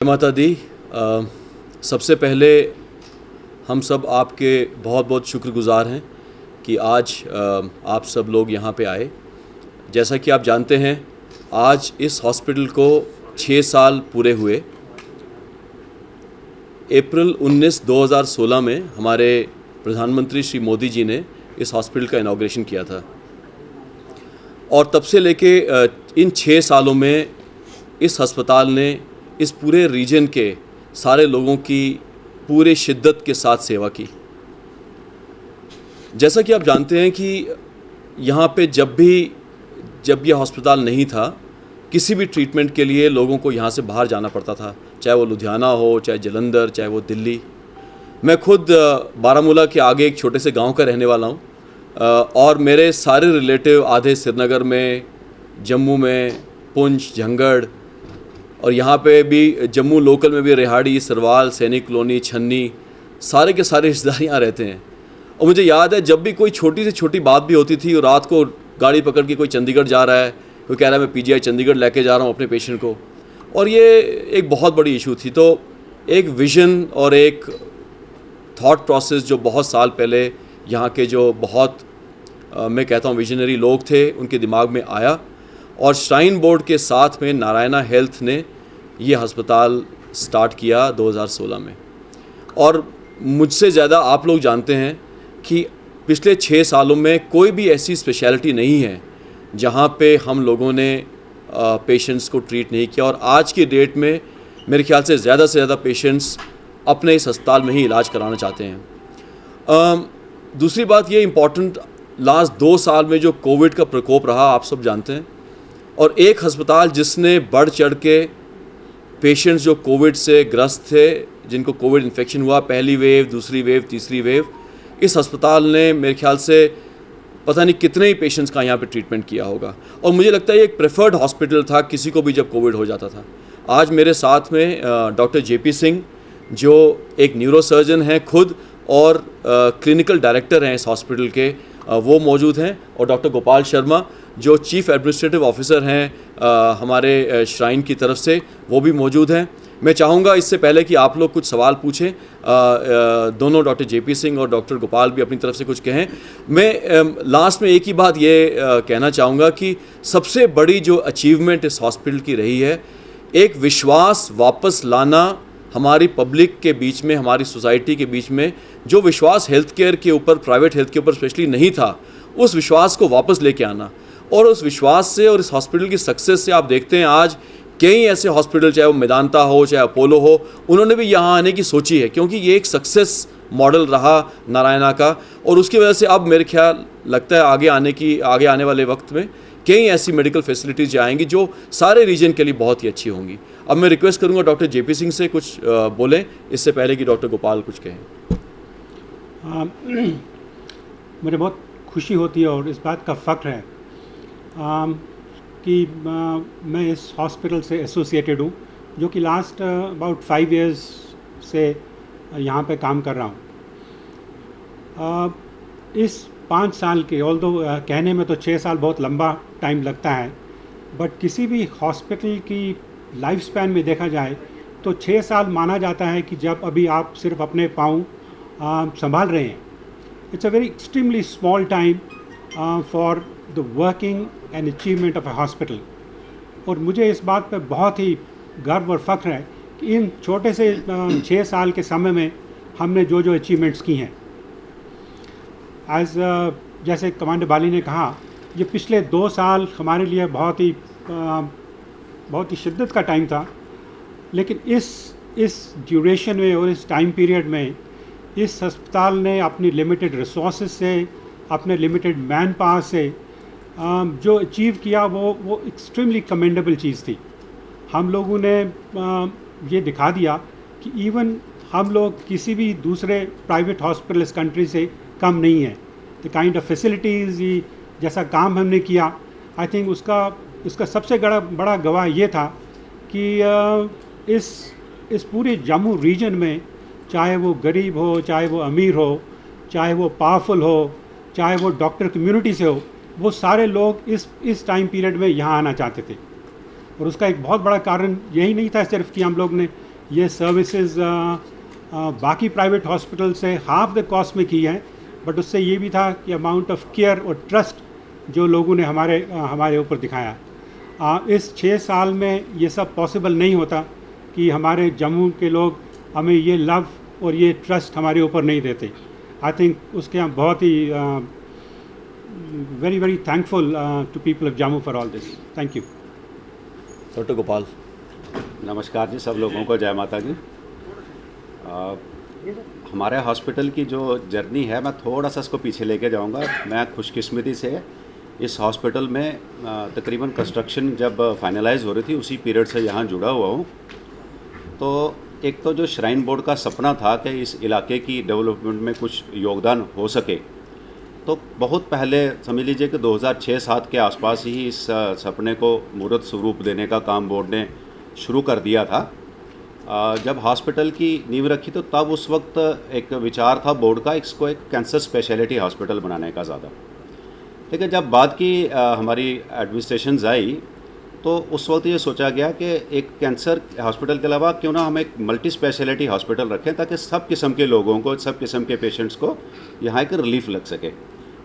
माता दी, सबसे पहले हम सब आपके बहुत बहुत शुक्रगुजार हैं कि आज आप सब लोग यहाँ पे आए। जैसा कि आप जानते हैं, आज इस हॉस्पिटल को 6 साल पूरे हुए। अप्रैल 19, 2016 में हमारे प्रधानमंत्री श्री मोदी जी ने इस हॉस्पिटल का इनॉग्रेशन किया था और तब से लेके इन 6 सालों में इस अस्पताल ने इस पूरे रीजन के सारे लोगों की पूरे शिद्दत के साथ सेवा की। जैसा कि आप जानते हैं कि यहाँ पे जब यह अस्पताल नहीं था, किसी भी ट्रीटमेंट के लिए लोगों को यहाँ से बाहर जाना पड़ता था, चाहे वो लुधियाना हो, चाहे जलंधर, चाहे वो दिल्ली। मैं खुद बारामूला के आगे एक छोटे से गांव का रहने वाला हूँ और मेरे सारे रिलेटिव आधे श्रीनगर में, जम्मू में, पुंछ, झंगड़ और यहाँ पे भी जम्मू लोकल में भी रिहाड़ी, सरवाल, सैनिक कॉलोनी, छन्नी, सारे के सारे रिश्तेदार यहाँ रहते हैं। और मुझे याद है जब भी कोई छोटी से छोटी बात भी होती थी और रात को गाड़ी पकड़ के कोई चंडीगढ़ जा रहा है, कोई कह रहा है मैं पीजीआई चंडीगढ़ लेके जा रहा हूँ अपने पेशेंट को, और ये एक बहुत बड़ी इशू थी। तो एक विज़न और एक थॉट प्रोसेस जो बहुत साल पहले यहाँ के जो बहुत मैं कहता हूँ विजनरी लोग थे, उनके दिमाग में आया और श्राइन बोर्ड के साथ में नारायणा हेल्थ ने ये अस्पताल स्टार्ट किया 2016 में। और मुझसे ज़्यादा आप लोग जानते हैं कि पिछले 6 सालों में कोई भी ऐसी स्पेशलिटी नहीं है जहाँ पे हम लोगों ने पेशेंट्स को ट्रीट नहीं किया। और आज की डेट में मेरे ख्याल से ज़्यादा पेशेंट्स अपने इस अस्पताल में ही इलाज कराना चाहते हैं। दूसरी बात ये इम्पॉर्टेंट, लास्ट 2 साल में जो कोविड का प्रकोप रहा आप सब जानते हैं, और एक अस्पताल जिसने बढ़ चढ़ के पेशेंट्स जो कोविड से ग्रस्त थे, जिनको कोविड इन्फेक्शन हुआ, पहली वेव, दूसरी वेव, तीसरी वेव, इस अस्पताल ने मेरे ख्याल से पता नहीं कितने ही पेशेंट्स का यहाँ पे ट्रीटमेंट किया होगा। और मुझे लगता है ये एक प्रेफर्ड हॉस्पिटल था किसी को भी जब कोविड हो जाता था। आज मेरे साथ में डॉक्टर JP सिंह जो एक न्यूरोसर्जन हैं खुद और क्लिनिकल डायरेक्टर हैं इस हॉस्पिटल के, वो मौजूद हैं, और डॉक्टर गोपाल शर्मा जो चीफ एडमिनिस्ट्रेटिव ऑफिसर हैं हमारे श्राइन की तरफ से, वो भी मौजूद हैं। मैं चाहूँगा इससे पहले कि आप लोग कुछ सवाल पूछें, दोनों डॉक्टर JP सिंह और डॉक्टर गोपाल भी अपनी तरफ से कुछ कहें। मैं लास्ट में एक ही बात ये कहना चाहूँगा कि सबसे बड़ी जो अचीवमेंट इस हॉस्पिटल की रही है, एक विश्वास वापस लाना हमारी पब्लिक के बीच में, हमारी सोसाइटी के बीच में, जो विश्वास हेल्थ केयर के ऊपर, प्राइवेट हेल्थ के ऊपर स्पेशली नहीं था, उस विश्वास को वापस लेके आना। और उस विश्वास से और इस हॉस्पिटल की सक्सेस से आप देखते हैं आज कई ऐसे हॉस्पिटल, चाहे वो मेदांता हो, चाहे अपोलो हो, उन्होंने भी यहाँ आने की सोची है, क्योंकि ये एक सक्सेस मॉडल रहा नारायणा का। और उसकी वजह से अब मेरे ख्याल लगता है आगे आने वाले वक्त में कई ऐसी मेडिकल फैसिलिटीज़ आएंगी जो सारे रीजन के लिए बहुत ही अच्छी होंगी। अब मैं रिक्वेस्ट करूंगा डॉक्टर JP सिंह से कुछ बोलें, इससे पहले कि डॉक्टर गोपाल कुछ कहें। मुझे बहुत खुशी होती है और इस बात का फ़ख्र है कि मैं इस हॉस्पिटल से एसोसिएटेड हूँ, जो कि लास्ट अबाउट 5 इयर्स से यहाँ पे काम कर रहा हूँ। इस 5 साल के, ऑल्दो कहने में तो 6 साल बहुत लंबा टाइम लगता है, बट किसी भी हॉस्पिटल की लाइफ स्पैन में देखा जाए तो 6 साल माना जाता है कि जब अभी आप सिर्फ अपने पाँव संभाल रहे हैं। It's a very extremely small time for the working and achievement of a hospital. और मुझे इस बात पर बहुत ही गर्व और फ़ख्र है कि इन छोटे से 6 साल के समय में हमने जो अचीवमेंट्स की हैं। जैसे कमांडर बाली ने कहा, ये पिछले 2 साल हमारे लिए बहुत ही शिद्दत का टाइम था, लेकिन इस ड्यूरेशन में और इस टाइम पीरियड में इस अस्पताल ने अपनी लिमिटेड रिसोर्सेज से, अपने लिमिटेड मैन पावर से जो अचीव किया वो एक्सट्रीमली कमेंडेबल चीज़ थी। हम लोगों ने ये दिखा दिया कि इवन हम लोग किसी भी दूसरे प्राइवेट हॉस्पिटल इस कंट्री से कम नहीं है। द काइंड ऑफ फैसिलिटीज़, जैसा काम हमने किया, आई थिंक उसका सबसे बड़ा गवाह ये था कि इस पूरे जम्मू रीजन में, चाहे वो गरीब हो, चाहे वो अमीर हो, चाहे वो पावरफुल हो, चाहे वो डॉक्टर कम्युनिटी से हो, वो सारे लोग इस टाइम पीरियड में यहाँ आना चाहते थे। और उसका एक बहुत बड़ा कारण यही नहीं था सिर्फ कि हम लोग ने ये सर्विसेज बाकी प्राइवेट हॉस्पिटल से हाफ द कॉस्ट में की हैं, बट उससे ये भी था कि अमाउंट ऑफ केयर और ट्रस्ट जो लोगों ने हमारे ऊपर दिखाया। इस 6 साल में ये सब पॉसिबल नहीं होता कि हमारे जम्मू के लोग हमें ये लव और ये ट्रस्ट हमारे ऊपर नहीं देते। आई थिंक उसके हम बहुत ही very very thankful to people of Jammu for all this. Thank you. Doctor Gopal. नमस्कार जी, सब लोगों को जय माता जी। हमारे हॉस्पिटल की जो जर्नी है, मैं थोड़ा सा इसको पीछे लेके जाऊंगा। मैं खुशकिस्मती से इस हॉस्पिटल में तकरीबन कंस्ट्रक्शन जब फाइनलाइज हो रही थी उसी पीरियड से यहाँ जुड़ा हुआ हूँ। तो एक तो जो श्राइन बोर्ड का सपना था कि इस इलाके की डेवलपमेंट में कुछ योगदान हो सके, तो बहुत पहले समझ लीजिए कि 2006-07 के आसपास ही इस सपने को मूर्त स्वरूप देने का काम बोर्ड ने शुरू कर दिया था। जब हॉस्पिटल की नींव रखी तो तब उस वक्त एक विचार था बोर्ड का, इसको एक कैंसर स्पेशलिटी हॉस्पिटल बनाने का ज़्यादा। लेकिन जब बाद की हमारी एडमिनिस्ट्रेशंस आई तो उस वक्त ये सोचा गया कि एक कैंसर हॉस्पिटल के अलावा क्यों ना हम एक मल्टी स्पेशलिटी हॉस्पिटल रखें ताकि सब किस्म के लोगों को, सब किस्म के पेशेंट्स को यहाँ एक रिलीफ लग सके।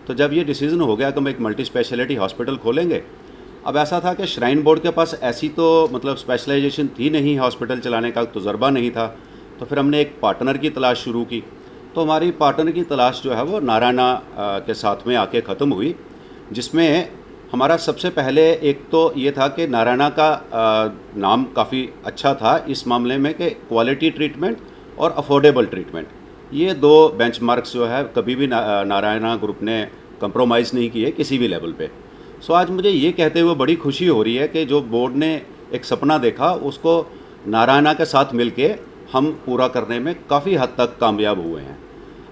तो जब ये डिसीज़न हो गया कि हम एक मल्टी स्पेशलिटी हॉस्पिटल खोलेंगे, अब ऐसा था कि श्राइन बोर्ड के पास ऐसी तो मतलब स्पेशलाइजेशन थी नहीं, हॉस्पिटल चलाने का तजुर्बा नहीं था। तो फिर हमने एक पार्टनर की तलाश शुरू की। तो हमारी पार्टनर की तलाश जो है वो नारायणा के साथ में आके ख़त्म हुई, जिसमें हमारा सबसे पहले एक तो ये था कि नारायणा का नाम काफ़ी अच्छा था इस मामले में कि क्वालिटी ट्रीटमेंट और अफोर्डेबल ट्रीटमेंट, ये दो बेंचमार्क्स जो है कभी भी नारायणा ग्रुप ने कंप्रोमाइज़ नहीं किए किसी भी लेवल पे। सो आज मुझे ये कहते हुए बड़ी खुशी हो रही है कि जो बोर्ड ने एक सपना देखा उसको नारायणा के साथ मिलके हम पूरा करने में काफ़ी हद तक कामयाब हुए हैं।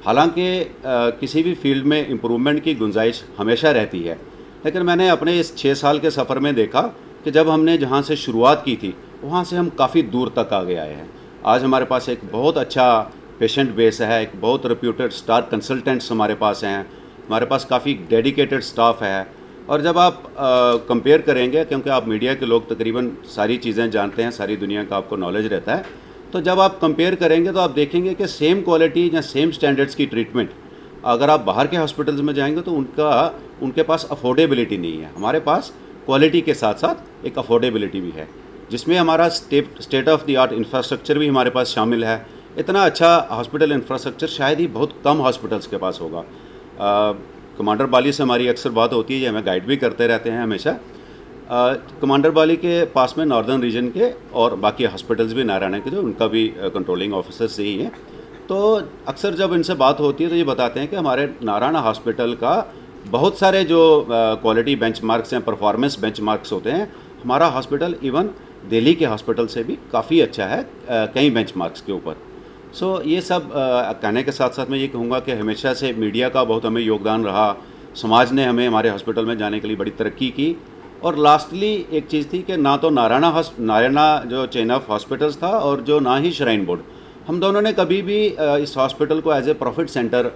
हालांकि किसी भी फील्ड में इम्प्रूवमेंट की गुंजाइश हमेशा रहती है, लेकिन मैंने अपने इस 6 साल के सफ़र में देखा कि जब हमने जहाँ से शुरुआत की थी वहाँ से हम काफ़ी दूर तक आगे आए हैं। आज हमारे पास एक बहुत अच्छा पेशेंट बेस है, एक बहुत रेप्यूटेड स्टार कंसल्टेंट्स हमारे पास हैं, हमारे पास काफ़ी डेडिकेटेड स्टाफ है। और जब आप कंपेयर करेंगे, क्योंकि आप मीडिया के लोग तकरीबन सारी चीज़ें जानते हैं, सारी दुनिया का आपको नॉलेज रहता है, तो जब आप कंपेयर करेंगे तो आप देखेंगे कि सेम क्वालिटी या सेम स्टैंडर्ड्स की ट्रीटमेंट अगर आप बाहर के हॉस्पिटल्स में जाएंगे तो उनके पास अफोर्डेबिलिटी नहीं है। हमारे पास क्वालिटी के साथ साथ एक अफोर्डेबिलिटी भी है, जिसमें हमारा state of the art infrastructure भी हमारे पास शामिल है। इतना अच्छा हॉस्पिटल इंफ्रास्ट्रक्चर शायद ही बहुत कम हॉस्पिटल्स के पास होगा। कमांडर बाली से हमारी अक्सर बात होती है, ये हमें गाइड भी करते रहते हैं हमेशा। कमांडर बाली के पास में नॉर्दर्न रीजन के और बाकी हॉस्पिटल्स भी नारायणा के जो उनका भी कंट्रोलिंग ऑफिसर्स ही हैं। तो अक्सर जब इनसे बात होती है तो ये बताते हैं कि हमारे नारायणा हॉस्पिटल का बहुत सारे जो क्वालिटी बेंचमार्क्स हैं, परफॉर्मेंस बेंचमार्क्स होते हैं, हमारा हॉस्पिटल इवन दिल्ली के हॉस्पिटल से भी काफ़ी अच्छा है कई बेंचमार्क्स के ऊपर। सो ये सब कहने के साथ साथ मैं ये कहूँगा कि हमेशा से मीडिया का बहुत हमें योगदान रहा, समाज ने हमें हमारे हॉस्पिटल में जाने के लिए बड़ी तरक्की की। और लास्टली एक चीज़ थी कि ना तो नारायणा जो चेन ऑफ हॉस्पिटल्स था और जो ना ही श्राइन बोर्ड, हम दोनों ने कभी भी इस हॉस्पिटल को एज ए प्रॉफिट सेंटर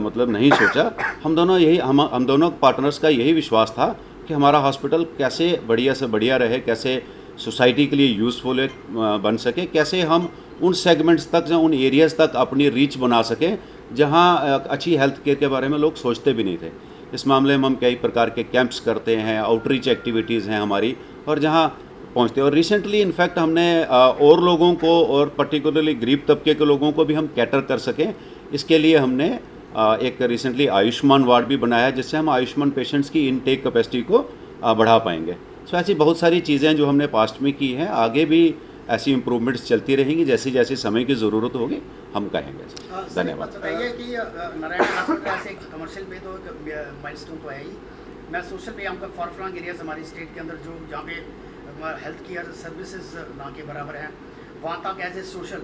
मतलब नहीं सोचा। हम दोनों पार्टनर्स का यही विश्वास था कि हमारा हॉस्पिटल कैसे बढ़िया से बढ़िया रहे, कैसे सोसाइटी के लिए यूज़फुल बन सके, कैसे हम उन सेगमेंट्स तक या उन एरियाज़ तक अपनी रीच बना सकें जहां अच्छी हेल्थ केयर के बारे में लोग सोचते भी नहीं थे। इस मामले में हम कई प्रकार के कैंप्स करते हैं, आउटरीच एक्टिविटीज़ हैं हमारी, और जहां पहुंचते हैं। और रिसेंटली इनफैक्ट हमने और लोगों को, और पर्टिकुलरली गरीब तबके के लोगों को भी हम कैटर कर सकें, इसके लिए हमने एक रिसेंटली आयुष्मान वार्ड भी बनाया है, जिससे हम आयुष्मान पेशेंट्स की इनटेक कैपेसिटी को बढ़ा पाएंगे। सो ऐसी बहुत सारी चीज़ें जो हमने पास्ट में की हैं, आगे भी ऐसी इम्प्रूवमेंट्स चलती रहेंगी, जैसी जैसी समय की ज़रूरत होगी हम कहेंगे। धन्यवाद। बताइए कि नारायण हॉस्पिटल ऐसे कमर्शियल पे तो माइलस्टोन तो है ही, मैं सोशल पे हमका फॉर फ्लंग एरियाज हमारी स्टेट के अंदर जो जहाँ पे हेल्थ केयर सर्विसेज ना के बराबर हैं, वहाँ तक एज ए सोशल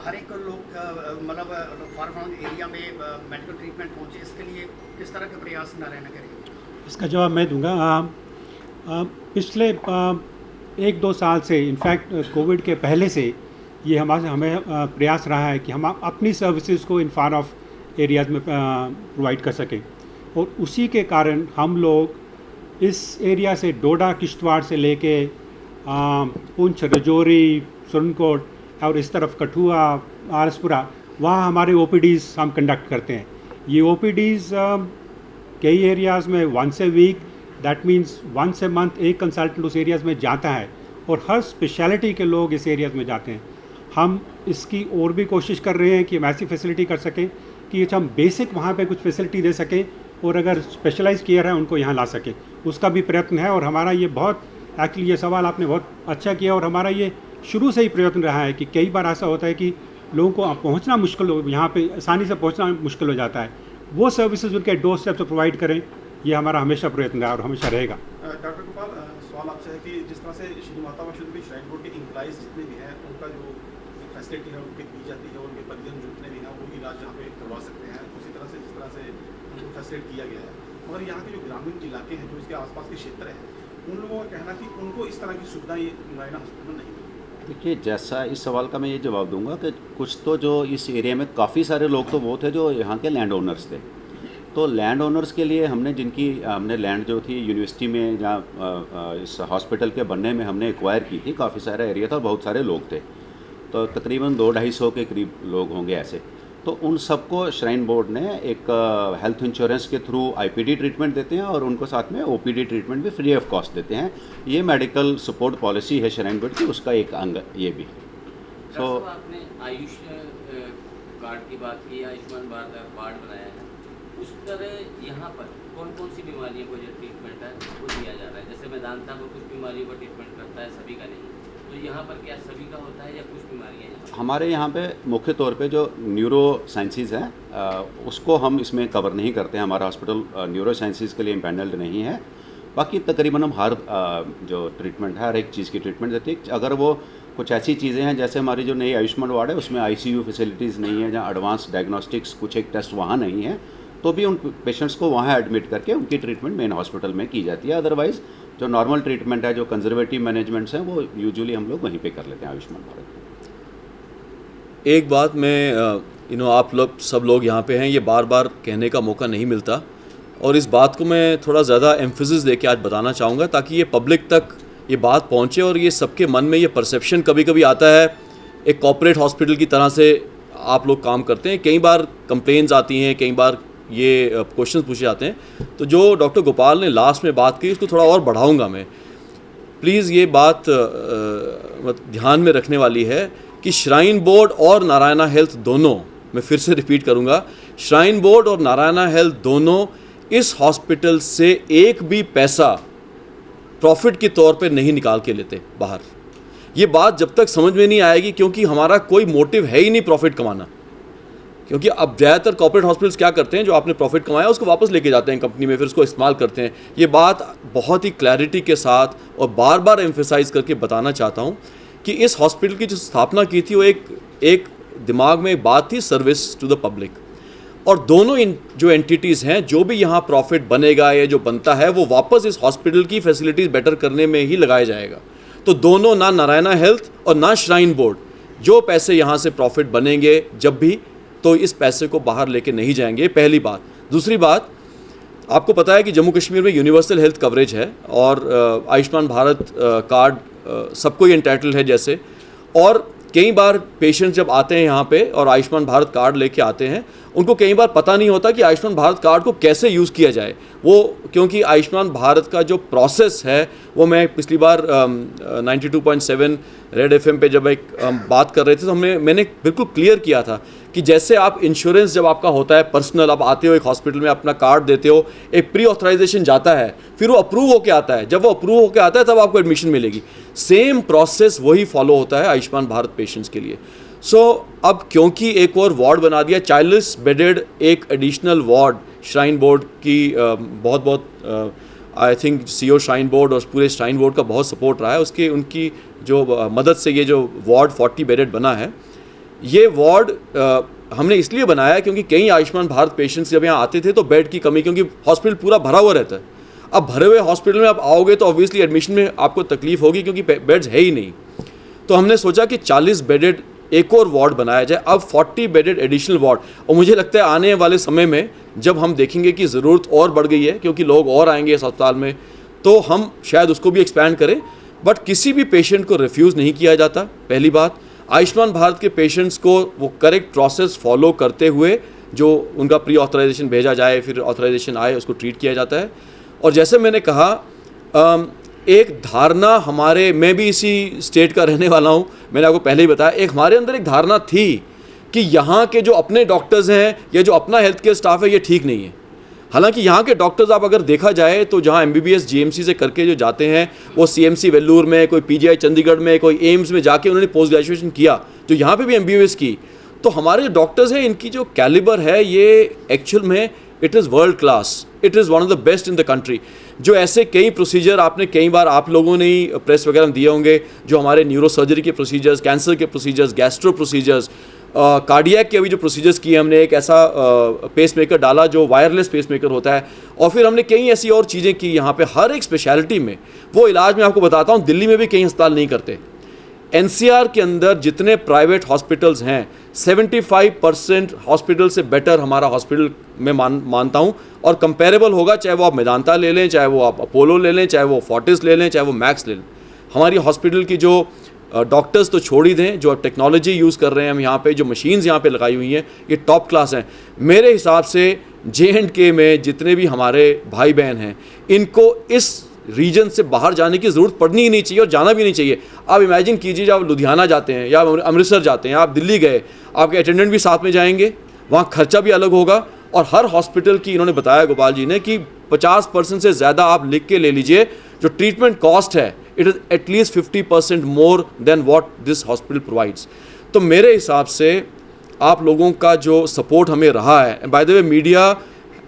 हर एक लोग मतलब फॉर फ्लंग एरिया में मेडिकल ट्रीटमेंट पहुँचे, इसके लिए किस तरह के प्रयास नारायण करेंगे? इसका जवाब मैं दूंगा। पिछले 1-2 साल से, इनफैक्ट कोविड के पहले से ये हमें प्रयास रहा है कि हम अपनी सर्विसेज को इन फार ऑफ एरियाज़ में प्रोवाइड कर सकें, और उसी के कारण हम लोग इस एरिया से डोडा किश्तवाड़ से लेके पुंछ, रजौरी, सुरनकोट, और इस तरफ कठुआ, आरसपुरा, वहाँ हमारे OPDs हम कंडक्ट करते हैं। ये OPDs कई एरियाज़ में once a week, that means once a month एक कंसल्टेंट उस एरियाज़ में जाता है और हर स्पेशलिटी के लोग इस एरियाज़ में जाते हैं। हम इसकी और भी कोशिश कर रहे हैं कि हम ऐसी फैसिलिटी कर सकें कि हम बेसिक वहाँ पे कुछ फैसिलिटी दे सकें और अगर स्पेशलाइज केयर है उनको यहाँ ला सकें, उसका भी प्रयत्न है। और हमारा ये बहुत एक्चुअली ये सवाल आपने बहुत अच्छा किया और हमारा ये शुरू से ही प्रयत्न रहा है कि कई बार ऐसा होता है कि लोगों को पहुँचना मुश्किल हो, यहाँ पे आसानी से पहुँचना मुश्किल हो जाता है, वो सर्विसेज उनके डोर स्टेप से प्रोवाइड करें, ये हमारा हमेशा प्रयत्न रहा और हमेशा रहेगा। डॉक्टर गोपाल, सवाल आपसे है कि जिस तरह से श्री माता वैष्णो देवी श्राइन बोर्ड के एम्प्लॉइज जितने भी हैं उनका जो फैसिलिटी है उनके दी जाती है, उनके परिजन जितने भी हैं वो इलाज यहाँ पे करवा सकते हैं उसी तरह से जिस तरह से उनको फैसिलिट किया गया है, मगर यहाँ के जो ग्रामीण इलाके हैं जो इसके आसपास के क्षेत्र हैं उन लोगों का कहना कि उनको इस तरह की सुविधा ये नारायणा हॉस्पिटल में नहीं मिलती। देखिए, जैसा इस सवाल का मैं ये जवाब दूंगा कि कुछ तो जो इस एरिया में काफ़ी सारे लोग तो वो थे जो यहाँ के लैंड ओनर्स थे, तो लैंड ओनर्स के लिए हमने लैंड जो थी यूनिवर्सिटी में या इस हॉस्पिटल के बनने में हमने एक्वायर की थी। काफ़ी सारा एरिया था, बहुत सारे लोग थे, तो तकरीबन 200-250 के करीब लोग होंगे ऐसे। तो उन सबको श्राइन बोर्ड ने एक हेल्थ इंश्योरेंस के थ्रू IPD ट्रीटमेंट देते हैं और उनको साथ में OPD ट्रीटमेंट भी फ्री ऑफ कॉस्ट देते हैं। ये मेडिकल सपोर्ट पॉलिसी है श्राइन बोर्ड की, उसका एक अंग ये भी। तो आपने आयुष कार्ड की बात की, आयुष्मान भारत कार्ड बनाया है, उस तरह यहाँ पर कौन कौन सी बीमारियों को जो ट्रीटमेंट है वो दिया जा रहा है? जैसे मैदानता को कुछ बीमारियों को ट्रीटमेंट करता है, सभी का नहीं, तो यहाँ पर क्या सभी का होता है या कुछ बीमारियाँ हैं? हमारे यहाँ पे मुख्य तौर पे जो न्यूरो साइंसेज हैं उसको हम इसमें कवर नहीं करते हैं। हमारा हॉस्पिटल न्यूरो साइंसेज के लिए इम्पैनल्ड नहीं है। बाकी तकरीबन हम हर जो ट्रीटमेंट है, हर एक चीज़ की ट्रीटमेंट देते हैं। अगर वो कुछ ऐसी चीज़ें हैं जैसे हमारी जो नई आयुष्मान वार्ड है उसमें ICU फैसिलिटीज़ नहीं है, जहाँ एडवांस डायग्नोस्टिक्स कुछ एक टेस्ट वहाँ नहीं है, तो भी उन पेशेंट्स को वहाँ एडमिट करके उनकी ट्रीटमेंट मेन हॉस्पिटल में की जाती है। अदरवाइज़ जो नॉर्मल ट्रीटमेंट है, जो कंजर्वेटिव मैनेजमेंट्स हैं, वो यूजुअली हम लोग वहीं पे कर लेते हैं आयुष्मान भारत में। एक बात मैं आप लोग सब लोग यहाँ पे हैं, ये बार बार कहने का मौका नहीं मिलता और इस बात को मैं थोड़ा ज़्यादा एम्फेसिस दे के आज बताना चाहूँगा ताकि ये पब्लिक तक ये बात पहुँचे और ये सबके मन में ये परसेप्शन कभी कभी आता है एक कॉर्पोरेट हॉस्पिटल की तरह से आप लोग काम करते हैं। कई बार कंप्लेंट्स आती हैं, कई बार ये क्वेश्चंस पूछे जाते हैं, तो जो डॉक्टर गोपाल ने लास्ट में बात की उसको थोड़ा और बढ़ाऊंगा मैं। प्लीज़ ये बात ध्यान में रखने वाली है कि श्राइन बोर्ड और नारायणा हेल्थ दोनों, मैं फिर से रिपीट करूंगा, श्राइन बोर्ड और नारायणा हेल्थ दोनों इस हॉस्पिटल से एक भी पैसा प्रॉफिट के तौर पे नहीं निकाल के लेते बाहर। ये बात जब तक समझ में नहीं आएगी, क्योंकि हमारा कोई मोटिव है ही नहीं प्रॉफिट कमाना। क्योंकि अब ज़्यादातर कॉर्पोरेट हॉस्पिटल्स क्या करते हैं, जो आपने प्रॉफिट कमाया उसको वापस लेके जाते हैं कंपनी में, फिर उसको इस्तेमाल करते हैं। ये बात बहुत ही क्लैरिटी के साथ और बार बार एम्फेसाइज करके बताना चाहता हूँ कि इस हॉस्पिटल की जो स्थापना की थी वो एक दिमाग में एक बात थी, सर्विस टू द पब्लिक। और दोनों जो एंटिटीज़ हैं, जो भी यहाँ प्रॉफिट बनेगा या जो बनता है वो वापस इस हॉस्पिटल की फैसिलिटीज़ बेटर करने में ही लगाया जाएगा। तो दोनों, ना नारायणा हेल्थ और ना श्राइन बोर्ड, जो पैसे यहाँ से प्रॉफिट बनेंगे जब भी, तो इस पैसे को बाहर लेके नहीं जाएंगे, पहली बात। दूसरी बात, आपको पता है कि जम्मू कश्मीर में यूनिवर्सल हेल्थ कवरेज है और आयुष्मान भारत कार्ड सबको ही एंटाइटल है जैसे। और कई बार पेशेंट जब आते हैं यहाँ पे और आयुष्मान भारत कार्ड लेके आते हैं, उनको कई बार पता नहीं होता कि आयुष्मान भारत कार्ड को कैसे यूज़ किया जाए। वो क्योंकि आयुष्मान भारत का जो प्रोसेस है वो मैं पिछली बार 92.7 रेड FM पे जब एक बात कर रहे थे तो मैंने बिल्कुल क्लियर किया था कि जैसे आप इंश्योरेंस जब आपका होता है पर्सनल, आप आते हो एक हॉस्पिटल में, अपना कार्ड देते हो, एक प्री ऑथराइजेशन जाता है, फिर वो अप्रूव होके आता है। जब वो अप्रूव होके आता है तब आपको एडमिशन मिलेगी। सेम प्रोसेस वही फॉलो होता है आयुष्मान भारत पेशेंट्स के लिए। अब क्योंकि एक और वार्ड बना दिया, 40 बेडेड एक एडिशनल वार्ड श्राइन बोर्ड की, बहुत I think CEO shrine board और पूरे श्राइन बोर्ड का बहुत सपोर्ट रहा है उसके, उनकी जो मदद से ये जो वार्ड 40 बेडेड बना है। ये वार्ड हमने इसलिए बनाया क्योंकि कई आयुष्मान भारत पेशेंट्स जब यहाँ आते थे तो बेड की कमी, क्योंकि हॉस्पिटल पूरा भरा हुआ रहता है। अब भरे हुए हॉस्पिटल में आप आओगे तो ऑब्वियसली एडमिशन में आपको तकलीफ होगी क्योंकि बेड्स है ही नहीं। तो हमने सोचा कि 40 बेडेड एक और वार्ड बनाया जाए, अब 40 बेडेड एडिशनल वार्ड। और मुझे लगता है आने वाले समय में जब हम देखेंगे कि ज़रूरत और बढ़ गई है क्योंकि लोग और आएंगे इस अस्पताल में, तो हम शायद उसको भी एक्सपैंड करें। बट किसी भी पेशेंट को रिफ्यूज़ नहीं किया जाता, पहली बात। आयुष्मान भारत के पेशेंट्स को वो करेक्ट प्रोसेस फॉलो करते हुए जो उनका प्री ऑथराइजेशन भेजा जाए, फिर ऑथराइजेशन आए, उसको ट्रीट किया जाता है। और जैसे मैंने कहा, एक धारणा मैं भी इसी स्टेट का रहने वाला हूँ, मैंने आपको पहले ही बताया, हमारे अंदर एक धारणा थी कि यहाँ के जो अपने डॉक्टर्स हैं या जो अपना हेल्थ केयर स्टाफ है ये ठीक नहीं है। हालांकि यहाँ के डॉक्टर्स आप अगर देखा जाए तो जहाँ MBBS GMC से करके जो जाते हैं वो CMC वेल्लूर में, कोई PGI चंडीगढ़ में, कोई एम्स में जाके उन्होंने पोस्ट ग्रेजुएशन किया, जो यहाँ पे भी MBBS की। तो हमारे डॉक्टर्स हैं, इनकी जो कैलिबर है ये एक्चुअल में it is world class, it is one of the best in the country. जो ऐसे कई प्रोसीजर आपने कई बार आप लोगों ने ही प्रेस वगैरह में दिए होंगे, जो हमारे न्यूरो सर्जरी के प्रोसीजर्स, कैंसर के प्रोसीजर्स, गैस्ट्रो प्रोसीजर्स, कार्डियक के अभी जो प्रोसीजर्स किए हमने, एक ऐसा पेसमेकर डाला जो वायरलेस पेसमेकर होता है, और फिर हमने कई ऐसी और चीज़ें की यहाँ पे हर एक स्पेशलिटी में। वो इलाज मैं आपको बताता हूँ, दिल्ली में भी कई अस्पताल नहीं करते। NCR के अंदर जितने प्राइवेट हॉस्पिटल्स हैं 75% हॉस्पिटल से बेटर हमारा हॉस्पिटल में मानता हूँ, और कंपेरेबल होगा, चाहे वो आप मेदांता ले लें, चाहे वो आप अपोलो ले लें, चाहे वो फोर्टिस ले लें, चाहे वो मैक्स ले लें। हमारी हॉस्पिटल की जो डॉक्टर्स तो छोड़ ही दें, जो टेक्नोलॉजी यूज़ कर रहे हैं हम यहाँ पे, जो मशीन्स यहाँ पे लगाई हुई हैं, ये टॉप क्लास हैं। मेरे हिसाब से J&K में जितने भी हमारे भाई बहन हैं, इनको इस रीजन से बाहर जाने की ज़रूरत पड़नी ही नहीं चाहिए और जाना भी नहीं चाहिए। आप इमेजिन कीजिए, जब आप लुधियाना जाते हैं या अमृतसर जाते हैं, आप दिल्ली गए, आपके अटेंडेंट भी साथ में जाएंगे, वहाँ खर्चा भी अलग होगा। और हर हॉस्पिटल की इन्होंने बताया गोपाल जी ने कि 50% से ज़्यादा आप लिख के ले लीजिए, जो ट्रीटमेंट कॉस्ट है it is at least 50% more than what this hospital provides. तो मेरे हिसाब से आप लोगों का जो सपोर्ट हमें रहा है, by the way media,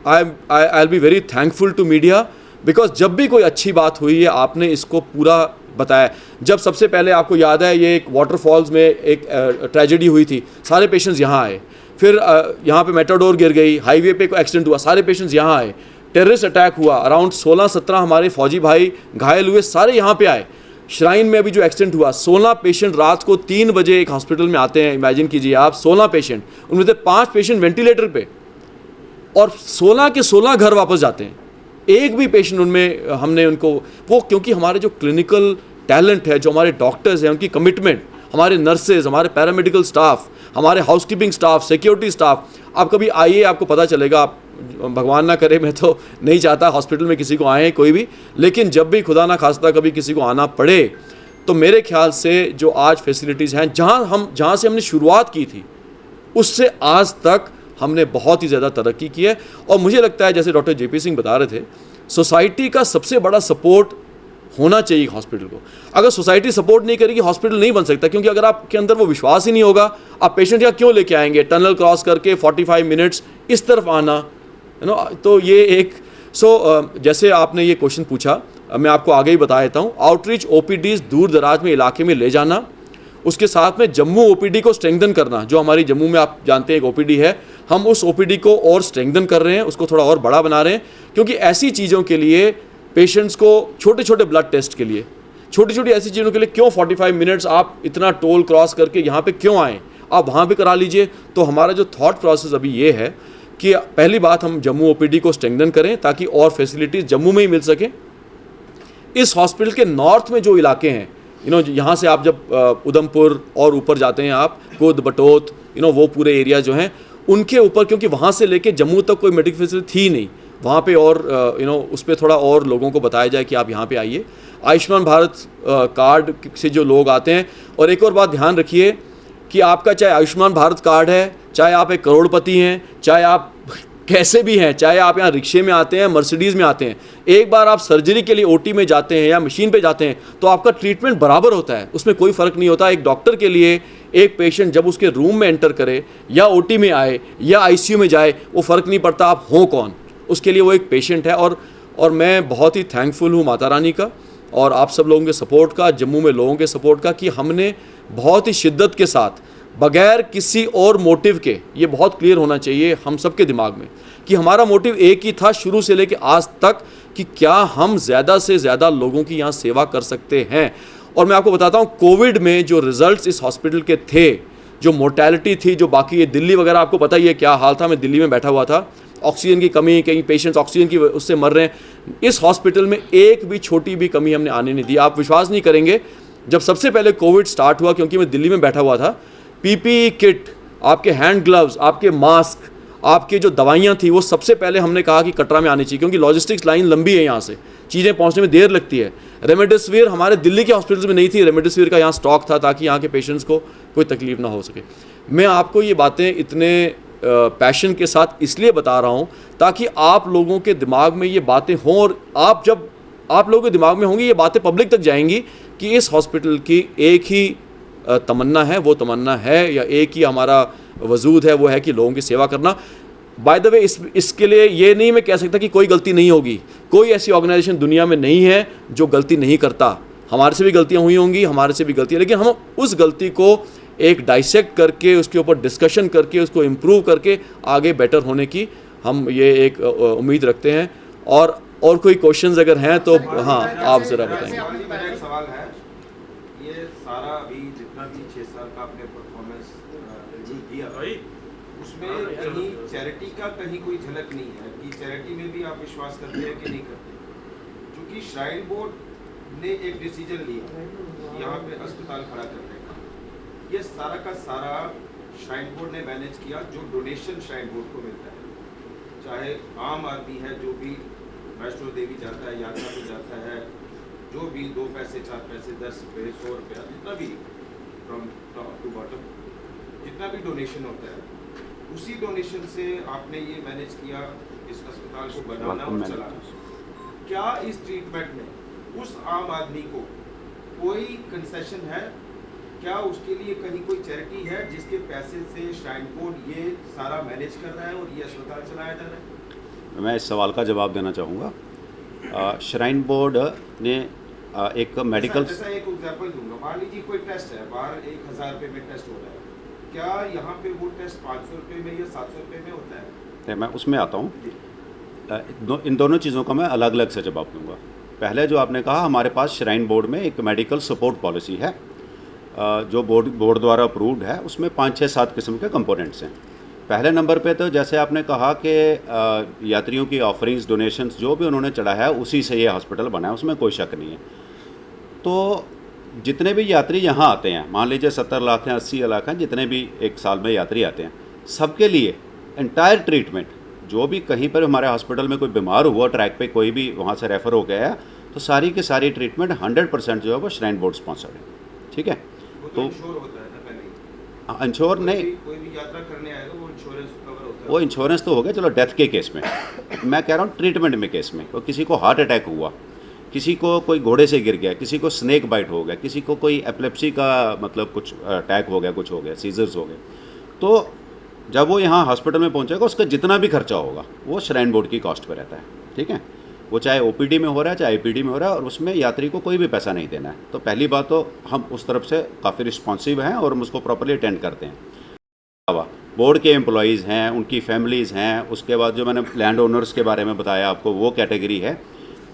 I will be very thankful to media, because जब भी कोई अच्छी बात हुई है आपने इसको पूरा बताया। जब सबसे पहले आपको याद है ये एक वाटरफॉल्स में एक ट्रेजेडी हुई थी, सारे पेशेंट्स यहाँ आए, फिर यहाँ पे मेटाडोर गिर गई, हाईवे पे कोई एक्सीडेंट हुआ, सारे पेशेंट्स यहाँ आए, टेररिस्ट अटैक हुआ, अराउंड 16-17 हमारे फौजी भाई घायल हुए, सारे यहाँ पे आए। श्राइन में अभी जो एक्सीडेंट हुआ, 16 पेशेंट रात को 3 बजे एक हॉस्पिटल में आते हैं, इमेजिन कीजिए आप, 16 पेशेंट, उनमें से 5 पेशेंट वेंटिलेटर पे, और 16 के 16 घर वापस जाते हैं। एक भी पेशेंट उनमें हमने उनको वो, क्योंकि हमारे जो क्लिनिकल टैलेंट है, जो हमारे डॉक्टर्स हैं, उनकी कमिटमेंट, हमारे नर्सेज, हमारे पैरामेडिकल स्टाफ, हमारे हाउसकीपिंग स्टाफ, सिक्योरिटी स्टाफ, आप कभी आइए, आपको पता चलेगा। आप भगवान ना करे, मैं तो नहीं चाहता हॉस्पिटल में किसी को आए कोई भी, लेकिन जब भी खुदा ना खास्ता कभी किसी को आना पड़े, तो मेरे ख्याल से जो आज फैसिलिटीज़ हैं, जहाँ से हमने शुरुआत की थी उससे आज तक हमने बहुत ही ज़्यादा तरक्की की है। और मुझे लगता है, जैसे डॉक्टर JP सिंह बता रहे थे, सोसाइटी का सबसे बड़ा सपोर्ट होना चाहिए हॉस्पिटल को। अगर सोसाइटी सपोर्ट नहीं करेगी, हॉस्पिटल नहीं बन सकता, क्योंकि अगर आपके अंदर वो विश्वास ही नहीं होगा, आप पेशेंट यहाँ क्यों लेके आएंगे, टनल क्रॉस करके 45 मिनट्स इस तरफ आना, तो ये एक जैसे आपने ये क्वेश्चन पूछा, मैं आपको आगे ही बता देता हूँ। आउटरीच OPDs दूर दराज में इलाके में ले जाना, उसके साथ में जम्मू OPD को स्ट्रेंथन करना, जो हमारी जम्मू में आप जानते हैं एक OPD है, हम उस OPD को और स्ट्रेंथन कर रहे हैं, उसको थोड़ा और बड़ा बना रहे हैं, क्योंकि ऐसी चीज़ों के लिए पेशेंट्स को, छोटे छोटे ब्लड टेस्ट के लिए, छोटी छोटी ऐसी चीज़ों के लिए क्यों 45 मिनट्स आप इतना टोल क्रॉस करके यहाँ पे क्यों आएँ, आप वहाँ पे करा लीजिए। तो हमारा जो थॉट प्रोसेस अभी ये है कि पहली बात हम जम्मू OPD को स्ट्रेंथन करें ताकि और फैसिलिटीज़ जम्मू में ही मिल सकें। इस हॉस्पिटल के नॉर्थ में जो इलाके हैं, यहाँ से आप जब उधमपुर और ऊपर जाते हैं, आप कुद बटोत, वो पूरे एरिया जो हैं उनके ऊपर, क्योंकि वहाँ से लेके जम्मू तक कोई मेडिकल फैसिलिटी थी नहीं, वहाँ पे और उस पर थोड़ा और लोगों को बताया जाए कि आप यहाँ पे आइए। आयुष्मान भारत कार्ड से जो लोग आते हैं, और एक और बात ध्यान रखिए कि आपका चाहे आयुष्मान भारत कार्ड है, चाहे आप एक करोड़पति हैं, चाहे आप कैसे भी हैं, चाहे आप यहाँ रिक्शे में आते हैं, मर्सिडीज़ में आते हैं, एक बार आप सर्जरी के लिए OT में जाते हैं या मशीन पे जाते हैं तो आपका ट्रीटमेंट बराबर होता है, उसमें कोई फ़र्क नहीं होता। एक डॉक्टर के लिए एक पेशेंट जब उसके रूम में एंटर करे या OT में आए या ICU में जाए, वो फ़र्क नहीं पड़ता आप हो कौन, उसके लिए वो एक पेशेंट है। और मैं बहुत ही थैंकफुल हूँ माता रानी का और आप सब लोगों के सपोर्ट का, जम्मू में लोगों के सपोर्ट का, कि हमने बहुत ही शिद्दत के साथ, बगैर किसी और मोटिव के, ये बहुत क्लियर होना चाहिए हम सब के दिमाग में कि हमारा मोटिव एक ही था शुरू से लेकर आज तक, कि क्या हम ज़्यादा से ज़्यादा लोगों की यहाँ सेवा कर सकते हैं। और मैं आपको बताता हूँ, कोविड में जो रिजल्ट्स इस हॉस्पिटल के थे, जो मोर्टेलिटी थी, जो बाकी ये दिल्ली वगैरह आपको पता ही है क्या हाल था, मैं दिल्ली में बैठा हुआ था, ऑक्सीजन की कमी, कई पेशेंट्स ऑक्सीजन की उससे मर रहे हैं। इस हॉस्पिटल में एक भी छोटी भी कमी हमने आने नहीं दी। आप विश्वास नहीं करेंगे, जब सबसे पहले कोविड स्टार्ट हुआ, क्योंकि मैं दिल्ली में बैठा हुआ था, पीपीई किट, आपके हैंड ग्लव्स, आपके मास्क, आपके जो दवाइयाँ थी, वो सबसे पहले हमने कहा कि कटरा में आनी चाहिए, क्योंकि लॉजिस्टिक्स लाइन लंबी है, यहाँ से चीज़ें पहुँचने में देर लगती है। रेमडेसिविर हमारे दिल्ली के हॉस्पिटल्स में नहीं थी, रेमडेसिविर का यहाँ स्टॉक था ताकि यहाँ के पेशेंट्स को कोई तकलीफ ना हो सके। मैं आपको ये बातें इतने पैशन के साथ इसलिए बता रहा हूँ ताकि आप लोगों के दिमाग में ये बातें हों, और जब आप लोगों के दिमाग में होंगी ये बातें पब्लिक तक जाएंगी कि इस हॉस्पिटल की एक ही तमन्ना है, वो तमन्ना है, या एक ही हमारा वजूद है, वो है कि लोगों की सेवा करना। बाय द वे, इसके लिए ये नहीं मैं कह सकता कि कोई गलती नहीं होगी। कोई ऐसी ऑर्गेनाइजेशन दुनिया में नहीं है जो गलती नहीं करता। हमारे से भी गलतियाँ हुई होंगी, हमारे से भी गलतियाँ, लेकिन हम उस गलती को एक डाइसेक्ट करके, उसके ऊपर डिस्कशन करके, उसको इम्प्रूव करके आगे बेटर होने की हम ये एक उम्मीद रखते हैं। और कोई क्वेश्चंस अगर हैं तो हाँ, आप ज़रा बताएंगे। मेरा एक सवाल है, ये सारा अभी जितना भी 6 साल का आपने परफॉर्मेंस दिया, उसमें कहीं चैरिटी का कहीं कोई झलक नहीं है कि चैरिटी में भी आप विश्वास करते हैं कि नहीं करते? क्योंकि श्राइन बोर्ड ने एक डिसीजन लिया यहाँ पे अस्पताल खड़ा करने का, ये सारा का सारा श्राइन बोर्ड ने मैनेज किया। जो डोनेशन श्राइन बोर्ड को मिलता है, चाहे आम आदमी है जो भी वैष्णो देवी जाता है, यात्रा पे जाता है, जो भी 2 पैसे 4 पैसे 10 रुपये 100 रुपया, जितना भी फ्रॉम टॉप टू बॉटम जितना भी डोनेशन होता है, उसी डोनेशन से आपने ये मैनेज किया इस अस्पताल को बनाना और चलाना। क्या इस ट्रीटमेंट में उस आम आदमी को कोई कंसेशन है? क्या उसके लिए कहीं कोई चैरिटी है जिसके पैसे से श्राइन बोर्ड ये सारा मैनेज कर रहा है और ये अस्पताल चलाया जा रहा है? मैं इस सवाल का जवाब देना चाहूँगा। श्राइन बोर्ड ने एक मेडिकल, जैसा एक एग्जांपल दूंगा, मान लीजिए कोई टेस्ट है, बाहर 1000 रुपये में टेस्ट हो रहा है, क्या यहाँ पे वो टेस्ट 500 रुपये में या 700 रुपये में होता है? मैं उसमें आता हूँ। इन दोनों चीज़ों का मैं अलग अलग से जवाब दूंगा। पहले जो आपने कहा, हमारे पास श्राइन बोर्ड में एक मेडिकल सपोर्ट पॉलिसी है जो बोर्ड द्वारा अप्रूव्ड है। उसमें 5, 6, 7 किस्म के कंपोनेंट्स हैं। पहले नंबर पे तो जैसे आपने कहा कि यात्रियों की ऑफरिंग्स, डोनेशंस जो भी उन्होंने चढ़ाया है, उसी से ये हॉस्पिटल बना है, उसमें कोई शक नहीं है। तो जितने भी यात्री यहाँ आते हैं, मान लीजिए 70 लाख हैं, 80 लाख हैं, जितने भी एक साल में यात्री आते हैं, सबके लिए एंटायर ट्रीटमेंट, जो भी कहीं पर हमारे हॉस्पिटल में कोई बीमार हुआ, ट्रैक पे कोई भी वहाँ से रेफ़र हो गया है, तो सारी की सारी ट्रीटमेंट 100% जो है वो श्राइन बोर्ड स्पॉन्सर्ड है। ठीक है, तो इंश्योर होता है ना पहले? इंश्योर नहीं, कोई भी यात्रा करने आएगा वो इंश्योरेंस कवर होता है? वो इंश्योरेंस तो हो गया, चलो डेथ के केस में, मैं कह रहा हूँ ट्रीटमेंट में केस में, तो किसी को हार्ट अटैक हुआ, किसी को कोई घोड़े से गिर गया, किसी को स्नेक बाइट हो गया, किसी को कोई एपिलेप्सी का मतलब कुछ अटैक हो गया, कुछ हो गया, सीजर्स हो गए, तो जब वो यहाँ हॉस्पिटल में पहुँचेगा, उसका जितना भी खर्चा होगा वो श्राइन बोर्ड की कॉस्ट पे रहता है। ठीक है, वो चाहे ओपीडी में हो रहा है, चाहे आईपीडी में हो रहा है, और उसमें यात्री को कोई भी पैसा नहीं देना है। तो पहली बात तो हम उस तरफ से काफ़ी रिस्पॉन्सिव हैं और हम उसको प्रॉपर्ली अटेंड करते हैं। बोर्ड के एम्प्लॉयज़ हैं, उनकी फैमिलीज़ हैं, उसके बाद जो मैंने लैंड ओनर्स के बारे में बताया आपको, वो कैटेगरी है।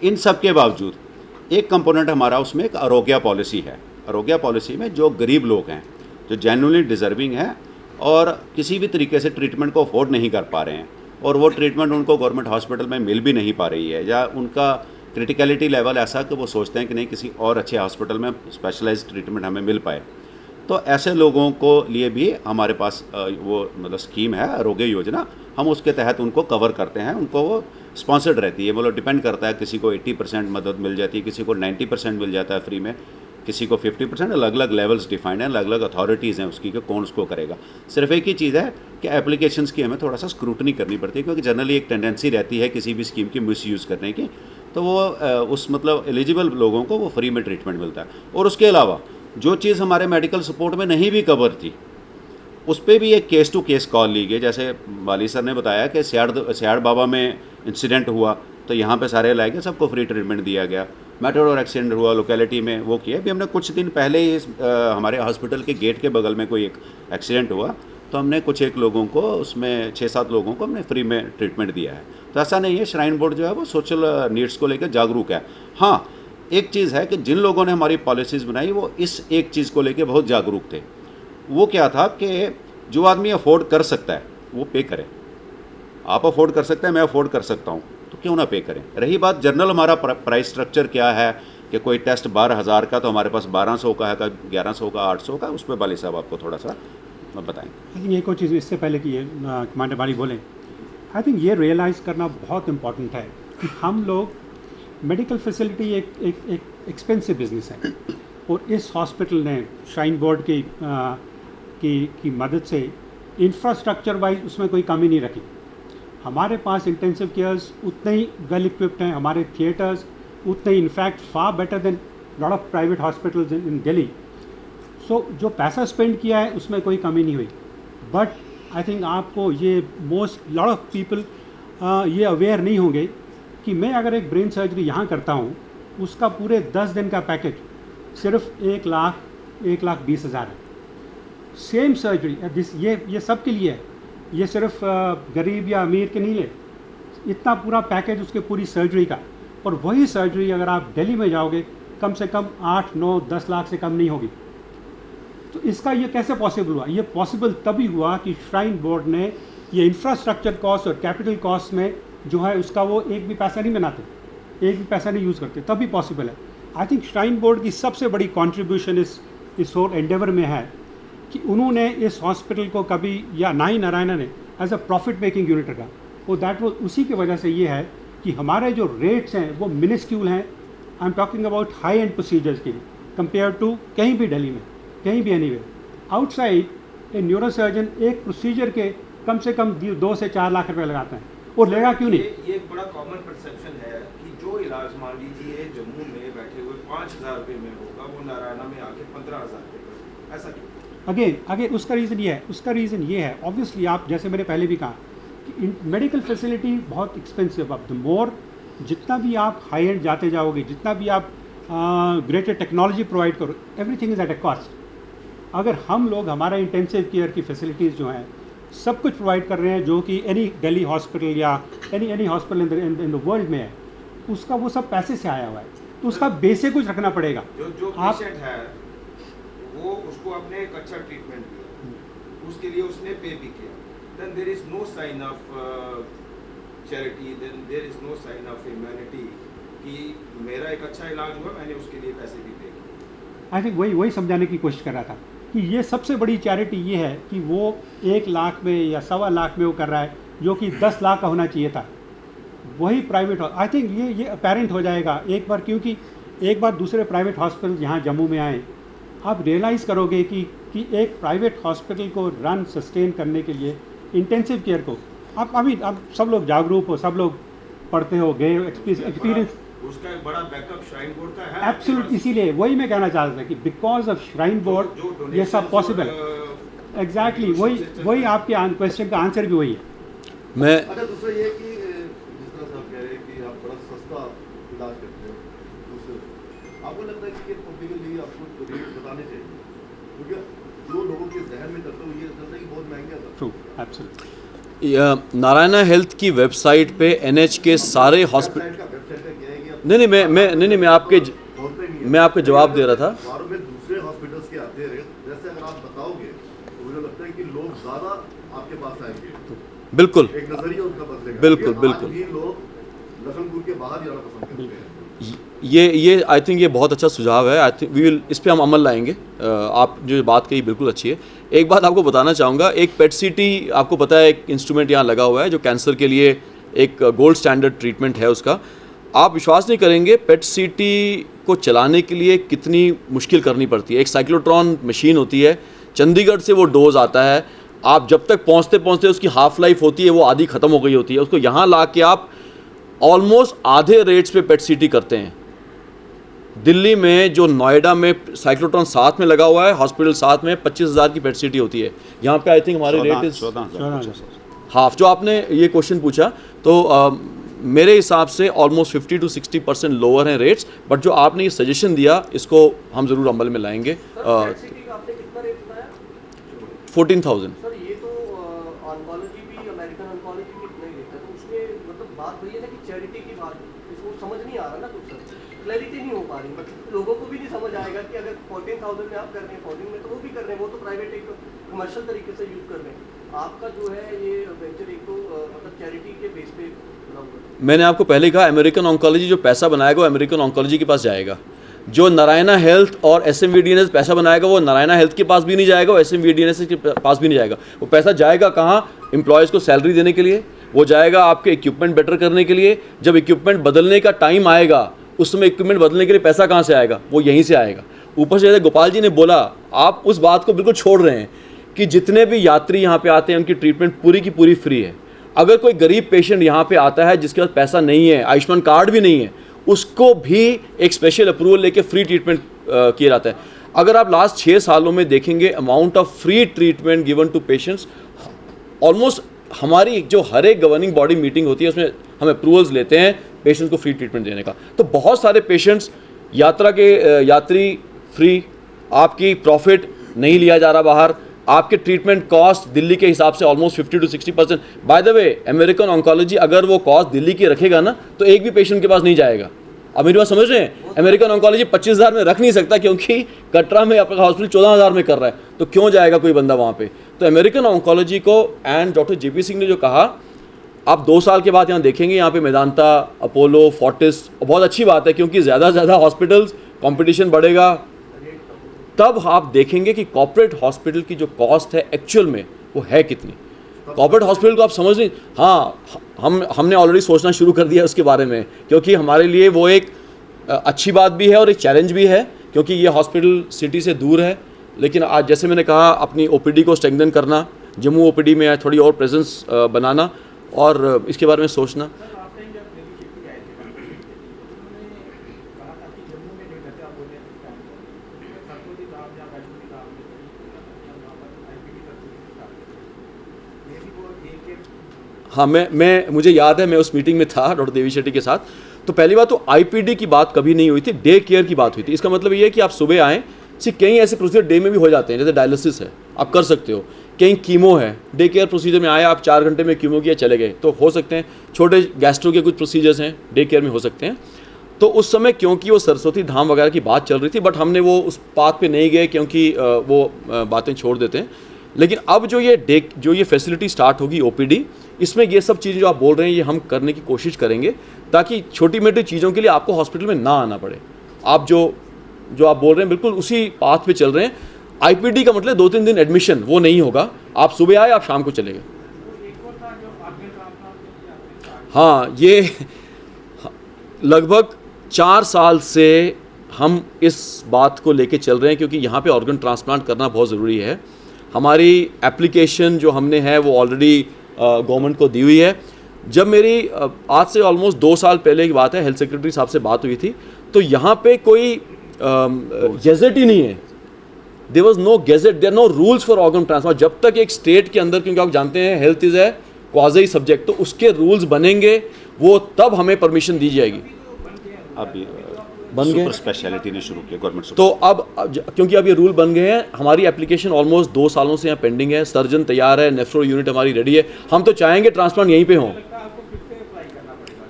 इन सब के बावजूद एक कंपोनेंट हमारा उसमें एक आरोग्य पॉलिसी है। आरोग्य पॉलिसी में जो गरीब लोग हैं, जो जेन्युइनली डिज़र्विंग हैं और किसी भी तरीके से ट्रीटमेंट को अफोर्ड नहीं कर पा रहे हैं, और वो ट्रीटमेंट उनको गवर्नमेंट हॉस्पिटल में मिल भी नहीं पा रही है, या उनका क्रिटिकलिटी लेवल ऐसा कि वो सोचते हैं कि नहीं, किसी और अच्छे हॉस्पिटल में स्पेशलाइज्ड ट्रीटमेंट हमें मिल पाए, तो ऐसे लोगों को लिए भी हमारे पास वो मतलब स्कीम है, आरोग्य योजना। हम उसके तहत उनको कवर करते हैं, उनको वो स्पॉन्सर्ड रहती है। मतलब डिपेंड करता है, किसी को 80% मदद मिल जाती है, किसी को 90% मिल जाता है फ्री में, किसी को 50%। अलग अलग लेवल्स डिफाइंड हैं, अलग अलग अथॉरिटीज़ हैं उसकी कि कौन उसको करेगा। सिर्फ एक ही चीज़ है कि एप्लीकेशंस की हमें थोड़ा सा स्क्रूटनी करनी पड़ती है, क्योंकि जनरली एक टेंडेंसी रहती है किसी भी स्कीम की मिसयूज़ करने की, तो वो उस मतलब एलिजिबल लोगों को वो फ्री में ट्रीटमेंट मिलता है। और उसके अलावा जो चीज़ हमारे मेडिकल सपोर्ट में नहीं भी कवर थी, उस पर भी एक केस टू केस कॉल ली गई। जैसे वाली सर ने बताया कि सियाड़ बाबा में इंसिडेंट हुआ, तो यहाँ पे सारे लाए गए, सबको फ्री ट्रीटमेंट दिया गया। मेटाडोर एक्सीडेंट हुआ लोकेलिटी में, वो किया। अभी हमने कुछ दिन पहले ही हमारे हॉस्पिटल के गेट के बगल में कोई एक एक्सीडेंट हुआ, तो हमने कुछ एक लोगों को, उसमें 6-7 लोगों को हमने फ्री में ट्रीटमेंट दिया है। तो ऐसा नहीं है, श्राइन बोर्ड जो है वो सोशल नीड्स को लेकर जागरूक है। हाँ, एक चीज़ है कि जिन लोगों ने हमारी पॉलिसीज़ बनाई वो इस एक चीज़ को लेकर बहुत जागरूक थे। वो क्या था कि जो आदमी अफोर्ड कर सकता है वो पे करे। आप अफोर्ड कर सकते हैं, मैं अफोर्ड कर सकता हूँ, तो क्यों ना पे करें। रही बात जनरल हमारा प्राइस स्ट्रक्चर क्या है, कि कोई टेस्ट 12,000 का तो हमारे पास 1200 का है, का 1100 का, 800 का, उस पर बाली साहब आपको थोड़ा सा बताएंगे। आई थिंक एक और चीज़ इससे पहले कि ये कमांडर बाली बोलें, आई थिंक ये रियलाइज़ करना बहुत इम्पॉर्टेंट है कि हम लोग मेडिकल फैसिलिटी एक एक्सपेंसिव बिजनेस है, और इस हॉस्पिटल ने श्राइन बोर्ड की मदद से इंफ्रास्ट्रक्चर वाइज उसमें कोई कमी नहीं रखी। हमारे पास इंटेंसिव केयर्स उतने ही वेल इक्विप्ड हैं, हमारे थिएटर्स उतने ही, in fact far better than lot of private hospitals in Delhi. So जो पैसा स्पेंड किया है उसमें कोई कमी नहीं हुई। बट आई थिंक आपको ये लॉट ऑफ पीपल ये अवेयर नहीं होंगे कि मैं अगर एक ब्रेन सर्जरी यहाँ करता हूँ, उसका पूरे 10 दिन का पैकेज सिर्फ 1,20,000 है। सेम सर्जरी ये सब के लिए है, ये सिर्फ गरीब या अमीर के नहीं है, इतना पूरा पैकेज उसके पूरी सर्जरी का। और वही सर्जरी अगर आप दिल्ली में जाओगे कम से कम 8, 9, 10 लाख से कम नहीं होगी। तो इसका ये कैसे पॉसिबल हुआ? ये पॉसिबल तभी हुआ कि श्राइन बोर्ड ने ये इंफ्रास्ट्रक्चर कॉस्ट और कैपिटल कॉस्ट में जो है उसका वो एक भी पैसा नहीं बनाते, एक भी पैसा नहीं यूज़ करते, तभी पॉसिबल है। आई थिंक श्राइन बोर्ड की सबसे बड़ी कॉन्ट्रीब्यूशन इस होल एंडेवर में है कि उन्होंने इस हॉस्पिटल को कभी, या नाई नारायणा ने, as a profit making unit रखा। वो दैट वो उसी की वजह से ये है कि हमारे जो रेट्स हैं वो मिनिस्क्यूल हैं। I am talking about high and procedures के लिए कंपेयर टू कहीं भी दिल्ली में, कहीं भी एनीवेयर आउटसाइड। ए न्यूरोसर्जन एक प्रोसीजर के कम से कम 2 से 4 लाख रुपए लगाते हैं, और लेगा क्यों नहीं? ये एक बड़ा कॉमन परसेप्शन है कि जो इलाज मान लीजिए जम्मू में बैठे हुए 5,000 रुपये में होगा, वो नारायणा में आके 15,000 रुपये का, ऐसा क्यों? अगेन उसका रीज़न ये है ऑब्वियसली, आप जैसे मैंने पहले भी कहा कि मेडिकल फैसिलिटी बहुत एक्सपेंसिव। अब द मोर जितना भी आप हाई एंड जाते जाओगे, जितना भी आप ग्रेटर टेक्नोलॉजी प्रोवाइड करो, everything is at a cost. अगर हम लोग हमारा इंटेंसिव केयर की फैसिलिटीज़ जो हैं सब कुछ प्रोवाइड कर रहे हैं जो कि एनी दिल्ली हॉस्पिटल या any hospital in the world में है, उसका वो सब पैसे से आया हुआ है, तो उसका बेसिक कुछ रखना पड़ेगा। जो पेशेंट है वो, उसको आपने एक अच्छा ट्रीटमेंट दिया, उसके लिए उसने पे भी किया, then there is no sign of charity, then there is no sign of humanity कि मेरा एक अच्छा इलाज हुआ, मैंने उसके लिए पैसे भी पे किए। आई थिंक वही समझाने की कोशिश कर रहा था कि ये सबसे बड़ी चैरिटी ये है कि वो 1 लाख में या 1.25 लाख में वो कर रहा है, जो कि 10 लाख का होना चाहिए था। वही प्राइवेट, आई थिंक ये अपेरेंट हो जाएगा एक बार, क्योंकि एक बार दूसरे प्राइवेट हॉस्पिटल यहाँ जम्मू में आए, आप रियलाइज़ करोगे कि एक प्राइवेट हॉस्पिटल को रन सस्टेन करने के लिए इंटेंसिव केयर को, आप सब लोग जागरूक हो, सब लोग पढ़ते हो, गए एक्सपीरियंस, उसका एक बड़ा बैकअप श्राइन बोर्ड का है एब्सोल्यूट। इसीलिए वही मैं कहना चाहता था कि बिकॉज ऑफ श्राइन बोर्ड ये सब पॉसिबल है। एग्जैक्टली वही आपके क्वेश्चन का आंसर भी वही है। मैं अच्छा, दूसरा ये कि जिस तरह से आप कह रहे हैं कि आप बड़ा सस्ता इलाज करते हो, दूसरे आपको लगता है कि पब्लिक के लिए आपको रेट बताने चाहिए, क्योंकि जो लोगों के जहन में करते हो ये लगता है कि बहुत महंगा था। True, absolutely. नारायणा हेल्थ की वेबसाइट पे एनएच के सारे हॉस्पिटल, नहीं, मैं आपके जवाब दे रहा था। अखबारों में दूसरे हॉस्पिटल्स के आते रहे, जैसे अगर आप बताओगे तो मुझे लगता है कि लोग ज़्यादा आपके पास आएंगे, बिल्कुल एक नजरिया उनका बदलेगा। बिल्कुल, क्योंकि बिल्कुल। आज भी लोग लखनपुर के बाहर जाना पसंद करते हैं। ये आई थिंक ये बहुत अच्छा सुझाव है। आई थिंक वी विल इस पे हम अमल लाएंगे। आप जो बात कही बिल्कुल अच्छी है। एक बात आपको बताना चाहूँगा, एक पेट सीटी आपको पता है, एक इंस्ट्रूमेंट यहाँ लगा हुआ है जो कैंसर के लिए एक गोल्ड स्टैंडर्ड ट्रीटमेंट है उसका। आप विश्वास नहीं करेंगे पेट सीटी को चलाने के लिए कितनी मुश्किल करनी पड़ती है। एक साइक्लोट्रॉन मशीन होती है, चंडीगढ़ से वो डोज आता है, आप जब तक पहुँचते पहुँचते उसकी हाफ लाइफ होती है वो आधी ख़त्म हो गई होती है, उसको यहाँ ला के आप ऑलमोस्ट आधे रेट्स पे पेट सीटी करते हैं। दिल्ली में जो नोएडा में साइक्लोट्रॉन साथ में लगा हुआ है, हॉस्पिटल साथ में, 25,000 की पेट सीटी होती है। यहाँ पे आई थिंक हमारे रेट इज 14,000 हाफ। जो आपने ये क्वेश्चन पूछा तो मेरे हिसाब से ऑलमोस्ट 50 to 60% लोअर हैं रेट्स, बट जो आपने ये सजेशन दिया इसको हम ज़रूर अमल में लाएंगे। 14,000। सर ये तो ऑन्कोलॉजी भी, अमेरिकन ऑन्कोलॉजी भी नहीं लेता, तो उसमें मतलब बात वही है ना कि चैरिटी की बात, इसको समझ नहीं आ रहा ना कुछ सर, क्लैरिटी नहीं हो पा रही, मतलब लोगों को भी नहीं समझ आएगा कि अगर 14,000 में आप कर रहे हैं, 14 में तो वो भी कर रहे हैं, वो तो प्राइवेट एक कमर्शियल तरीके से यूज़ कर रहे हैं। आपका जो है ये वेंचर एक तो मतलब चैरिटी के बेस पे। मैंने आपको पहले कहा अमेरिकन ऑन्कोलॉजी जो पैसा बनाएगा वो अमेरिकन ऑन्कोलॉजी के पास जाएगा। जो नारायणा हेल्थ और SMVDNS पैसा बनाएगा वो नारायणा हेल्थ के पास भी नहीं जाएगा और SMVDNS के पास भी नहीं जाएगा। वो पैसा जाएगा कहाँ? एम्प्लॉयज़ को सैलरी देने के लिए, वो जाएगा आपके इक्विपमेंट बेटर करने के लिए। जब इक्विपमेंट बदलने का टाइम आएगा उस समय इक्विपमेंट बदलने के लिए पैसा कहाँ से आएगा? वो यहीं से आएगा। ऊपर से जैसे गोपाल जी ने बोला, आप उस बात को बिल्कुल छोड़ रहे हैं कि जितने भी यात्री यहाँ पे आते हैं उनकी ट्रीटमेंट पूरी की पूरी फ्री है। अगर कोई गरीब पेशेंट यहाँ पे आता है जिसके पास पैसा नहीं है, आयुष्मान कार्ड भी नहीं है, उसको भी एक स्पेशल अप्रूवल लेके फ्री ट्रीटमेंट किया जाता है। अगर आप लास्ट 6 सालों में देखेंगे amount of free treatment given to patients, almost हमारी जो हर एक गवर्निंग बॉडी मीटिंग होती है उसमें हम अप्रूवल्स लेते हैं पेशेंट्स को फ्री ट्रीटमेंट देने का। तो बहुत सारे पेशेंट्स यात्री फ्री, आपकी प्रॉफिट नहीं लिया जा रहा बाहर, आपके ट्रीटमेंट कॉस्ट दिल्ली के हिसाब से almost 50 to 60%। Bye the way American oncology अगर वो कॉस्ट दिल्ली की रखेगा ना तो एक भी पेशेंट के पास नहीं जाएगा। अब मेरी बात समझ रहे हैं? अमेरिकन ऑन्कोलॉजी 25,000 में रख नहीं सकता क्योंकि कटरा में आपका हॉस्पिटल 14,000 में कर रहा है, तो क्यों जाएगा कोई बंदा वहाँ पे? तो अमेरिकन ऑन्कोलॉजी को एंड डॉक्टर JP सिंह ने जो कहा, आप 2 साल के बाद यहाँ देखेंगे यहाँ पे मेदांता, अपोलो, फोर्टिस, बहुत अच्छी बात है क्योंकि ज़्यादा से ज़्यादा हॉस्पिटल्स, कंपटीशन बढ़ेगा, तब आप देखेंगे कि कॉर्पोरेट हॉस्पिटल की जो कॉस्ट है एक्चुअल में वो है कितनी। कॉर्पोरेट हॉस्पिटल को आप समझ नहीं, हाँ हमने ऑलरेडी सोचना शुरू कर दिया उसके बारे में, क्योंकि हमारे लिए वो एक अच्छी बात भी है और एक चैलेंज भी है क्योंकि ये हॉस्पिटल सिटी से दूर है। लेकिन आज जैसे मैंने कहा, अपनी OPD को स्ट्रेंथन करना, जम्मू OPD में थोड़ी और प्रेजेंस बनाना और इसके बारे में सोचना। हाँ, मुझे याद है मैं उस मीटिंग में था डॉक्टर देवी शेट्टी के साथ। तो पहली बात तो IPD की बात कभी नहीं हुई थी, डे केयर की बात हुई थी। इसका मतलब ये है कि आप सुबह आएँ, कई ऐसे प्रोसीजर डे में भी हो जाते हैं, जैसे डायलिसिस है आप कर सकते हो, कहीं कीमो है, डे केयर प्रोसीजर में आए आप 4 घंटे में कीमो किया चले गए, तो हो सकते हैं। छोटे गैस्ट्रो के कुछ प्रोसीजर्स हैं डे केयर में हो सकते हैं। तो उस समय क्योंकि वो सरस्वती धाम वगैरह की बात चल रही थी, बट हमने वो उस पाथ पे नहीं गए क्योंकि वो बातें छोड़ देते हैं। लेकिन अब जो ये फैसिलिटी स्टार्ट होगी OPD, इसमें ये सब चीज़ें जो आप बोल रहे हैं ये हम करने की कोशिश करेंगे ताकि छोटी मोटी चीज़ों के लिए आपको हॉस्पिटल में ना आना पड़े। आप जो आप बोल रहे हैं बिल्कुल उसी पाथ पे चल रहे हैं। IPD का मतलब 2-3 दिन एडमिशन वो नहीं होगा, आप सुबह आए आप शाम को चले गए। हाँ, ये लगभग 4 साल से हम इस बात को लेके चल रहे हैं क्योंकि यहाँ पे ऑर्गन ट्रांसप्लांट करना बहुत ज़रूरी है। हमारी एप्लीकेशन जो हमने है वो ऑलरेडी गवर्नमेंट को दी हुई है। जब मेरी आज से ऑलमोस्ट 2 साल पहले की बात है, हेल्थ सेक्रेटरी साहब से बात हुई थी, तो यहाँ पे कोई गेजेट ही नहीं है। There was no gazette, there no rules for organ transplant. जब तक एक स्टेट के अंदर, क्योंकि आप जानते हैं health is a quasi subject, तो उसके रूल्स बनेंगे वो तब हमें परमिशन दी जाएगी। अभी बन गए, स्पेशलिटी ने शुरू किया गवर्नमेंट। तो अब क्योंकि अब ये रूल बन गए हैं, हमारी एप्लीकेशन ऑलमोस्ट 2 सालों से यहाँ पेंडिंग है। सर्जन तैयार है, नेफ्रो यूनिट हमारी रेडी है। हम तो चाहेंगे ट्रांसप्लांट यहीं पे हों।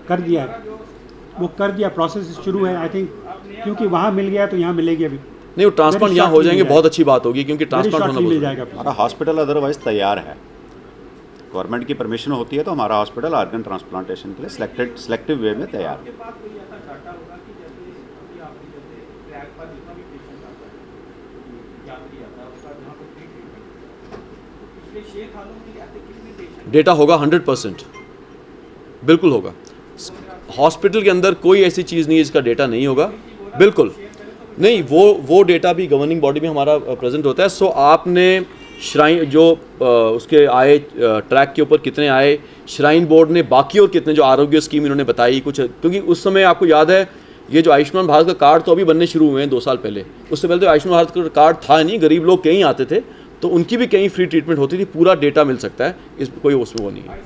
कर दिया है, वो कर दिया, प्रोसेस शुरू है आई थिंक, क्योंकि वहाँ मिल गया तो यहाँ मिलेगी अभी नहीं। वो ट्रांसप्लांट यहाँ हो जाएंगे, बहुत अच्छी बात होगी क्योंकि ट्रांसप्लांट होना मिल बहुत जाएगा। हमारा हॉस्पिटल अदरवाइज तैयार है, गवर्नमेंट की परमिशन होती है तो हमारा हॉस्पिटल ऑर्गन ट्रांसप्लांटेशन के लिए सिलेक्टिव वे में तैयार है। डेटा होगा 100%, बिल्कुल होगा। हॉस्पिटल के अंदर कोई ऐसी चीज़ नहीं है जिसका डेटा नहीं होगा, बिल्कुल नहीं। वो डेटा भी गवर्निंग बॉडी में हमारा प्रेजेंट होता है। सो आपने श्राइन जो उसके आए ट्रैक के ऊपर कितने आए, श्राइन बोर्ड ने बाकी और कितने जो आरोग्य स्कीम इन्होंने बताई कुछ, क्योंकि उस समय आपको याद है ये जो आयुष्मान भारत का कार्ड तो अभी बनने शुरू हुए हैं 2 साल पहले। उससे पहले तो आयुष्मान भारत का कार्ड था नहीं, गरीब लोग कहीं आते थे तो उनकी भी कहीं फ्री ट्रीटमेंट होती थी। पूरा डेटा मिल सकता है, इस कोई उसमें वो नहीं है।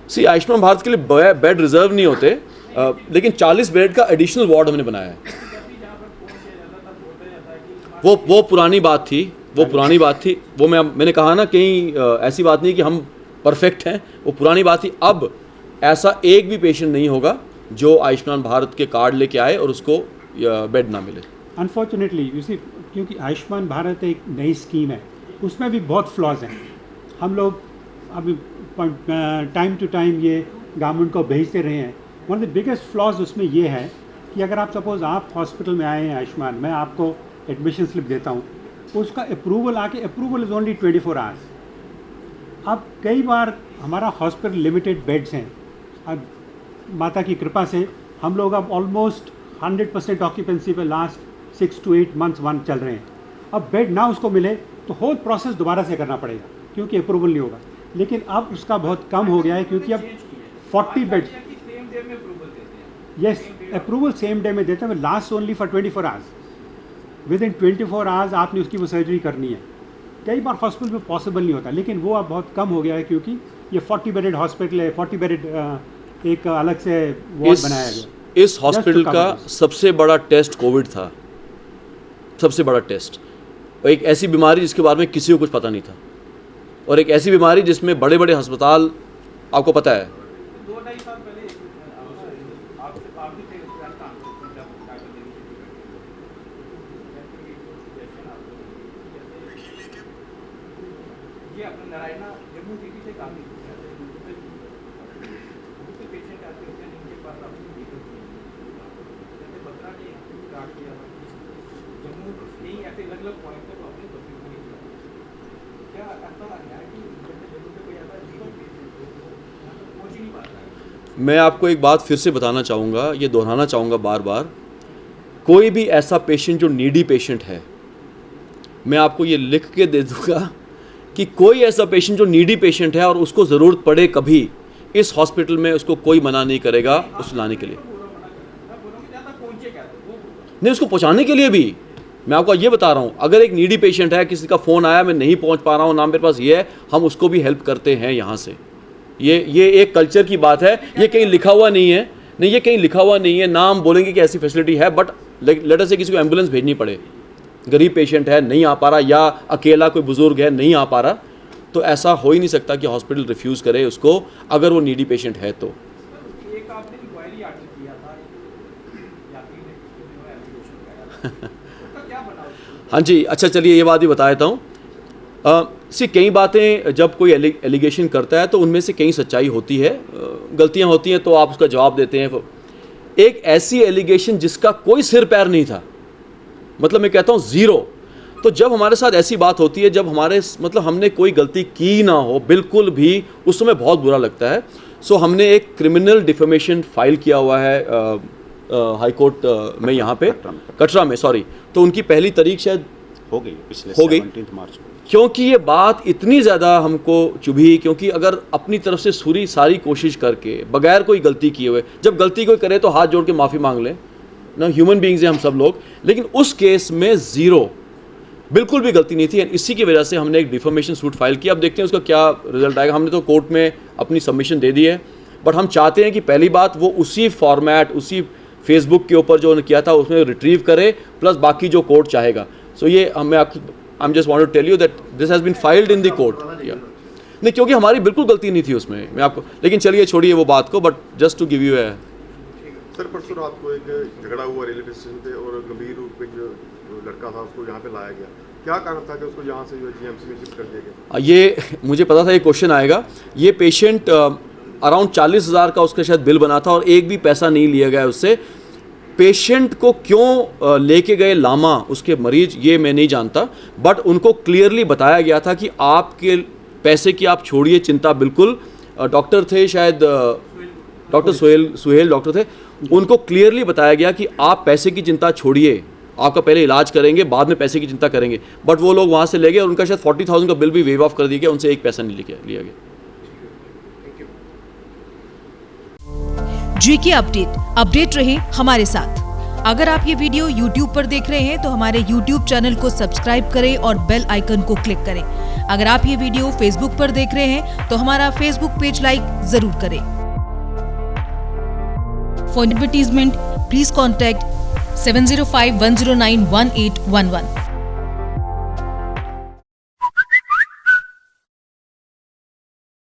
सी आयुष्मान भारत के लिए बेड रिजर्व नहीं होते, लेकिन 40 बेड का एडिशनल वार्ड हमने बनाया है। वो पुरानी बात थी, वो मैंने कहा ना, कहीं ऐसी बात नहीं कि हम परफेक्ट हैं, वो पुरानी बात थी। अब ऐसा एक भी पेशेंट नहीं होगा जो आयुष्मान भारत के कार्ड लेके आए और उसको बेड ना मिले। अनफॉर्चुनेटली यू सी, क्योंकि आयुष्मान भारत एक नई स्कीम है, उसमें भी बहुत फ्लॉज हैं। हम लोग अभी टाइम टू टाइम ये गवर्नमेंट को भेजते रहे हैं। One of the biggest flaws उसमें ये है कि अगर आप सपोज़ आप हॉस्पिटल में आए हैं आयुष्मान, मैं आपको एडमिशन स्लिप देता हूँ, उसका अप्रूवल आके अप्रूवल इज़ ओनली 24 आवर्स। अब कई बार हमारा हॉस्पिटल लिमिटेड बेड्स हैं, अब माता की कृपा से हम लोग अब ऑलमोस्ट 100% ऑक्यूपेंसी पे लास्ट 6 to 8 months चल रहे हैं। अब बेड ना उसको मिले तो होल प्रोसेस दोबारा से करना पड़ेगा क्योंकि अप्रूवल नहीं होगा। लेकिन अब उसका बहुत कम हो गया है क्योंकि अब 40 bed, yes approval same day में देते हैं, last only for 24 hours. With in 24 hours आपने उसकी वो सर्जरी करनी है। कई बार हॉस्पिटल में पॉसिबल नहीं होता, लेकिन वो अब बहुत कम हो गया है क्योंकि ये 40 बेडेड हॉस्पिटल है, 40 बेडेड एक अलग से वार्ड बनाया गया। इस हॉस्पिटल का सबसे बड़ा टेस्ट कोविड था, सबसे बड़ा टेस्ट। एक ऐसी बीमारी जिसके बारे में किसी को कुछ पता नहीं था, और एक ऐसी बीमारी जिसमें बड़े बड़े अस्पताल, आपको पता है 2-2.5 साल पहले आप भी थे ये अपना नारायणा जम्मू सिटी से काफ़ी पेशेंट आते हैं जिनके पास आपकी जैसे बत्रा ने स्टार्ट किया जम्मू नहीं ऐसे अलग अलग पॉइंट पे आपने क्या ऐसा लग रहा है कि जम्मू से कोई ऐसा लीगल पहुँच ही नहीं पाता है। मैं आपको एक बात फिर से बताना चाहूँगा, ये दोहराना चाहूँगा बार बार, कोई भी ऐसा पेशेंट जो नीडी पेशेंट है, मैं आपको ये लिख के दे दूँगा कि कोई ऐसा पेशेंट जो नीडी पेशेंट है और उसको ज़रूरत पड़े कभी, इस हॉस्पिटल में उसको कोई मना नहीं करेगा उस लाने के लिए। नहीं, उसको पहुँचाने के लिए भी मैं आपको ये बता रहा हूँ, अगर एक नीडी पेशेंट है, किसी का फ़ोन आया मैं नहीं पहुँच पा रहा हूँ ना मेरे पास ये है, हम उसको भी हेल्प करते हैं यहाँ से। ये एक कल्चर की बात है, ये कहीं लिखा हुआ नहीं है, नहीं ये कहीं लिखा हुआ नहीं है, ना हम बोलेंगे कि ऐसी फैसिलिटी है, बट लेट अस से किसी को एम्बुलेंस भेजनी पड़े, गरीब पेशेंट है नहीं आ पा रहा, या अकेला कोई बुजुर्ग है नहीं आ पा रहा, तो ऐसा हो ही नहीं सकता कि हॉस्पिटल रिफ्यूज़ करे उसको अगर वो नीडी पेशेंट है तो। एक आपने इंक्वायरी आर्टिकल किया था, यात्री ने एप्लीकेशन लगाया था, उसका क्या बना? हाँ जी, अच्छा चलिए ये बात भी बता देता हूँ। सी कई बातें जब कोई एलिगेशन करता है तो उनमें से कई सच्चाई होती है, गलतियाँ होती हैं तो आप उसका जवाब देते हैं। एक ऐसी एलिगेशन जिसका कोई सिर पैर नहीं था, मतलब मैं कहता हूँ ज़ीरो, तो जब हमारे साथ ऐसी बात होती है, जब हमारे मतलब हमने कोई गलती की ना हो बिल्कुल भी, उस समय बहुत बुरा लगता है। सो हमने एक क्रिमिनल डिफेमेशन फाइल किया हुआ है हाई कोर्ट में, यहाँ पे कटरा में, सॉरी, तो उनकी पहली तारीख शायद हो गई, पिछले 17 मार्च को। क्योंकि ये बात इतनी ज़्यादा हमको चुभी, क्योंकि अगर अपनी तरफ से सारी कोशिश करके बगैर कोई गलती किए हुए, जब गलती कोई करे तो हाथ जोड़ के माफ़ी मांग लें ना, ह्यूमन बींग्स हैं हम सब लोग, लेकिन उस केस में ज़ीरो, बिल्कुल भी गलती नहीं थी। इसी की वजह से हमने एक डिफेमेशन सूट फाइल किया। अब देखते हैं उसका क्या रिजल्ट आएगा। हमने तो कोर्ट में अपनी सबमिशन दे दी है, बट हम चाहते हैं कि पहली बात वो उसी फॉर्मेट, उसी फेसबुक के ऊपर जो उन्होंने किया था उसमें रिट्रीव करे, प्लस बाकी जो कोर्ट चाहेगा। सो ये हमें I am just want to tell you that this has been filed in the court. नहीं, क्योंकि हमारी बिल्कुल गलती नहीं थी उसमें, मैं आपको, लेकिन चलिए छोड़िए वो बात को, but just to give you a. Sir परसों रात को एक झगड़ा हुआ रेलवे स्टेशन पे और गंभीर रूप में जो लड़का था उसको यहाँ पे लाया गया, क्या कारण था कि उसको यहाँ से जो जीएमसी में शिफ्ट कर दिया गया? ये मुझे पता था ये क्वेश्चन आएगा। ये पेशेंट अराउंड 40,000 का उसका शायद बिल बना था और एक भी पैसा नहीं लिया गया उससे। पेशेंट को क्यों लेके गए लामा उसके मरीज, ये मैं नहीं जानता, बट उनको क्लियरली बताया गया था कि आपके पैसे की आप छोड़िए चिंता, बिल्कुल। डॉक्टर थे शायद, डॉक्टर सुहेल डॉक्टर थे, उनको क्लियरली बताया गया कि आप पैसे की चिंता छोड़िए, आपका पहले इलाज करेंगे, बाद में पैसे की चिंता करेंगे। बट वो लोग वहाँ से ले गए और उनका शायद 40,000 का बिल भी वेव ऑफ कर दिया गया, उनसे एक पैसा नहीं लिया गया। जीके अपडेट रहे हमारे साथ। अगर आप ये वीडियो YouTube पर देख रहे हैं तो हमारे YouTube चैनल को सब्सक्राइब करें और बेल आइकन को क्लिक करें। अगर आप ये वीडियो Facebook पर देख रहे हैं तो हमारा Facebook पेज लाइक जरूर करें। For advertisement please contact 705-109-1811।